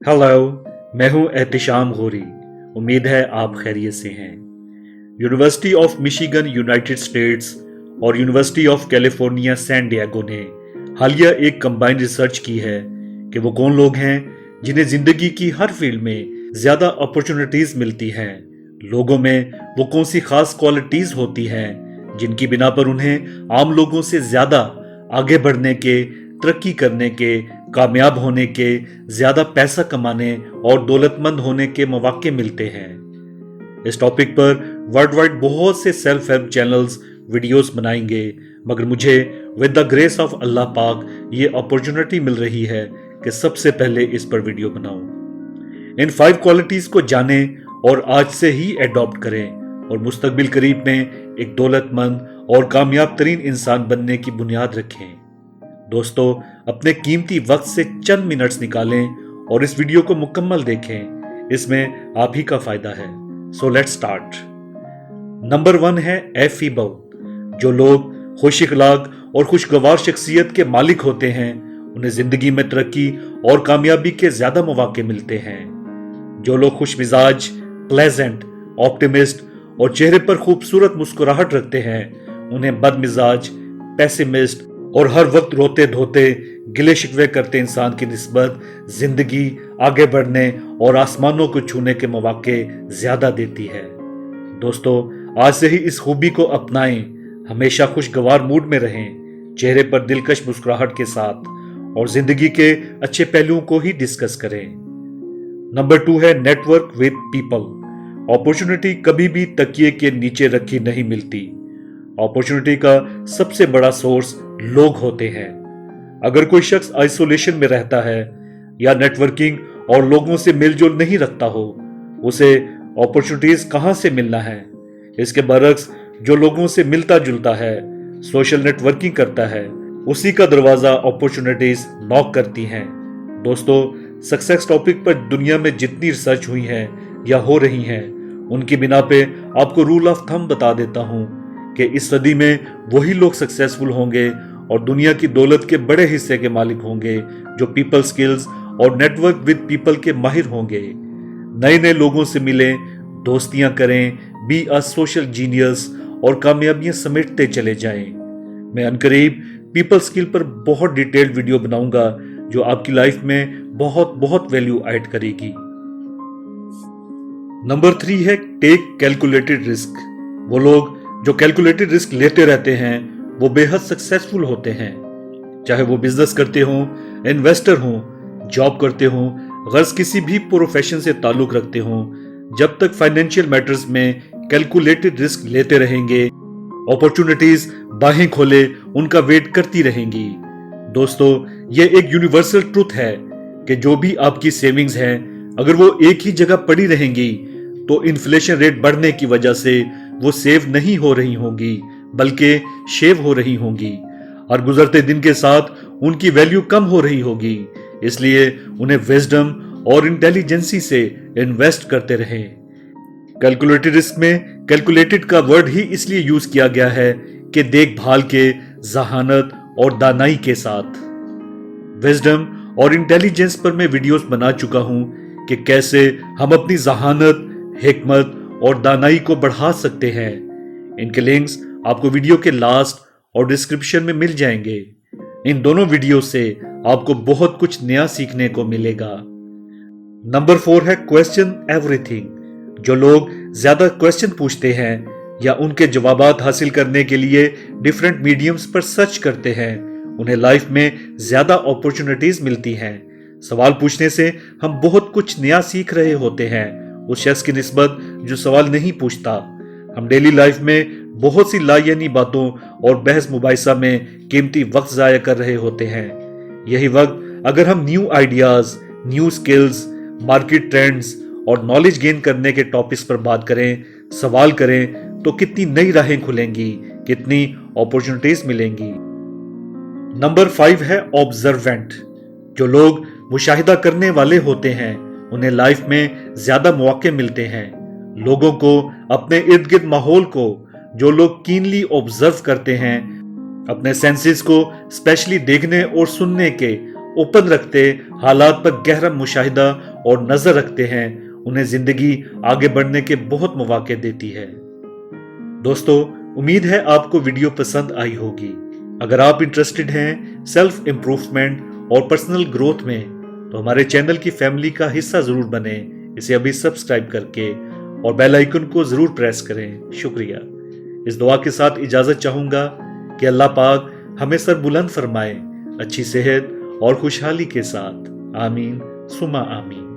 Hello, मैं हूं एहतिशाम गौरी। उम्मीद है आप खैरियत से हैं। University of Michigan United States और university of California San Diego ने हालिया एक कंबाइंड रिसर्च की है कि वो कौन लोग हैं जिन्हें जिंदगी की हर फील्ड में ज्यादा अपॉर्चुनिटीज मिलती हैं। लोगों में वो कौन सी खास क्वालिटीज होती हैं जिनकी बिना पर उन्हें आम लोगों से ज्यादा आगे बढ़ने के, तरक्की करने के, कामयाब होने के, ज्यादा पैसा कमाने और दौलतमंद होने के मौके मिलते हैं। इस टॉपिक पर वर्ल्ड वाइड बहुत से सेल्फ हेल्प चैनल्स वीडियोस बनाएंगे, मगर मुझे विद द ग्रेस ऑफ अल्लाह पाक ये अपॉर्चुनिटी मिल रही है कि सबसे पहले इस पर वीडियो बनाऊं। इन 5 क्वालिटीज को जानें और आज से ही एडॉप्ट करें और मुस्तकबिल करीब में एक दौलतमंद और कामयाब तरीन इंसान बनने की बुनियाद रखें। दोस्तों, अपने कीमती वक्त से चंद मिनट्स निकालें और इस वीडियो को मुकम्मल देखें। इसमें आप ही का फायदा है। So let's start. नंबर 1 है एफीबल। जो लोग खुश इखलाक और खुशगवार शख्सियत के मालिक होते हैं उन्हें जिंदगी में तरक्की और कामयाबी के ज्यादा मौके मिलते हैं। जो लोग खुश मिजाज, प्लेजेंट, ऑप्टिमिस्ट और चेहरे पर खूबसूरत मुस्कुराहट रखते हैं उन्हें बदमिजाज, पेसिमिस्ट और हर वक्त रोते धोते गिले शिकवे करते इंसान की निस्बत जिंदगी आगे बढ़ने और आसमानों को छूने के मौके ज्यादा देती है। दोस्तों, आज से ही इस खूबी को अपनाएं। हमेशा खुशगवार मूड में रहें, चेहरे पर दिलकश मुस्कुराहट के साथ, और जिंदगी के अच्छे पहलुओं को ही डिस्कस करें। नंबर 2 है नेटवर्क विद पीपल। अपॉर्चुनिटी कभी भी तकिए के नीचे रखी नहीं मिलती। अपॉर्चुनिटी का सबसे बड़ा सोर्स लोग होते हैं। अगर कोई शख्स आइसोलेशन में रहता है या नेटवर्किंग और लोगों से मिलजुल नहीं रखता हो, उसे अपॉर्चुनिटीज कहां से मिलना है। इसके बरक्स जो लोगों से मिलता जुलता है, सोशल नेटवर्किंग करता है, उसी का दरवाजा अपॉर्चुनिटीज नॉक करती हैं। दोस्तों, सक्सेस टॉपिक पर दुनिया में जितनी रिसर्च हुई है या हो रही हैं, उनकी बिना पे आपको रूल ऑफ थंब बता देता हूं कि इस सदी में वही लोग सक्सेसफुल होंगे और दुनिया की दौलत के बड़े हिस्से के मालिक होंगे जो पीपल स्किल्स और नेटवर्क विद पीपल के माहिर होंगे। नए नए लोगों से मिलें, दोस्तियां करें, बी अ सोशल जीनियस और कामयाबियां समेटते चले जाएं। मैं अनकरीब पीपल स्किल पर बहुत डिटेल्ड वीडियो बनाऊंगा जो आपकी लाइफ में बहुत बहुत वैल्यू ऐड करेगी। नंबर 3 है टेक कैलकुलेटेड रिस्क। वो लोग जो कैलकुलेटेड रिस्क लेते रहते हैं वो बेहद सक्सेसफुल होते हैं। चाहे वो बिजनेस करते हों, इन्वेस्टर हों, जॉब करते हों, गर्ज किसी भी प्रोफेशन से ताल्लुक रखते हों, जब तक फाइनेंशियल मैटर्स में कैलकुलेटेड रिस्क लेते रहेंगे, अपॉर्चुनिटीज बाहें खोले उनका वेट करती रहेंगी। दोस्तों, ये एक यूनिवर्सल ट्रुथ है कि जो भी आपकी सेविंग्स हैं, अगर वो एक ही जगह पड़ी रहेंगी तो इन्फ्लेशन रेट बढ़ने की वजह से वो सेव नहीं हो रही होंगी बल्कि शेव हो रही होंगी, और गुजरते दिन के साथ उनकी वैल्यू कम हो रही होगी। इसलिए उन्हें विजडम और इंटेलिजेंसी से इन्वेस्ट करते रहें। कैलकुलेटेड रिस्क में कैलकुलेटेड का वर्ड ही इसलिए यूज किया गया है कि देखभाल के, जहानत और दानाई के साथ। विजडम और इंटेलिजेंस पर मैं वीडियोस बना चुका हूं कि कैसे हम अपनी जहानत, हिकमत और दानाई को बढ़ा सकते हैं। इनके लिंक्स आपको वीडियो के लास्ट और डिस्क्रिप्शन में मिल जाएंगे। इन दोनों वीडियो से आपको बहुत कुछ नया सीखने को मिलेगा। नंबर 4 है क्वेश्चन एवरीथिंग। जो लोग ज्यादा क्वेश्चन पूछते हैं या उनके जवाबात हासिल करने के लिए डिफरेंट मीडियम्स पर सर्च करते हैं, उन्हें लाइफ में ज्यादा अपॉर्चुनिटीज मिलती हैं। सवाल पूछने से हम बहुत कुछ नया सीख रहे होते हैं उस शख्स की निस्बत जो सवाल नहीं पूछता। हम डेली लाइफ में बहुत सी लायानी बातों और बहस मुबाहिसा में कीमती वक्त जाया कर रहे होते हैं। यही वक्त अगर हम new ideas, new skills, market trends और नॉलेज गेन करने के टॉपिक्स पर बात करें, सवाल करें, तो कितनी नई राहें खुलेंगी, कितनी अपॉर्चुनिटीज मिलेंगी। नंबर 5 है ऑब्जर्वेंट। जो लोग मुशाहिदा करने वाले होते हैं उन्हें लाइफ में ज्यादा मौके मिलते हैं। लोगों को, अपने इर्द गिर्द माहौल को जो लोग कीनली ऑब्जर्व करते हैं, अपने सेंसेस को स्पेशली देखने और सुनने के ओपन रखते, हालात पर गहरा मुशाहिदा और नजर रखते हैं, उन्हें जिंदगी आगे बढ़ने के बहुत मौके देती है। दोस्तों, उम्मीद है आपको वीडियो पसंद आई होगी। अगर आप इंटरेस्टेड हैं सेल्फ इम्प्रूवमेंट और पर्सनल ग्रोथ में, तो हमारे चैनल की फैमिली का हिस्सा जरूर बने। इसे अभी सब्सक्राइब करके और बेल आइकन को जरूर प्रेस करें। शुक्रिया। इस दुआ के साथ इजाजत चाहूंगा कि अल्लाह पाक हमें सर बुलंद फरमाए, अच्छी सेहत और खुशहाली के साथ। आमीन सुमा आमीन।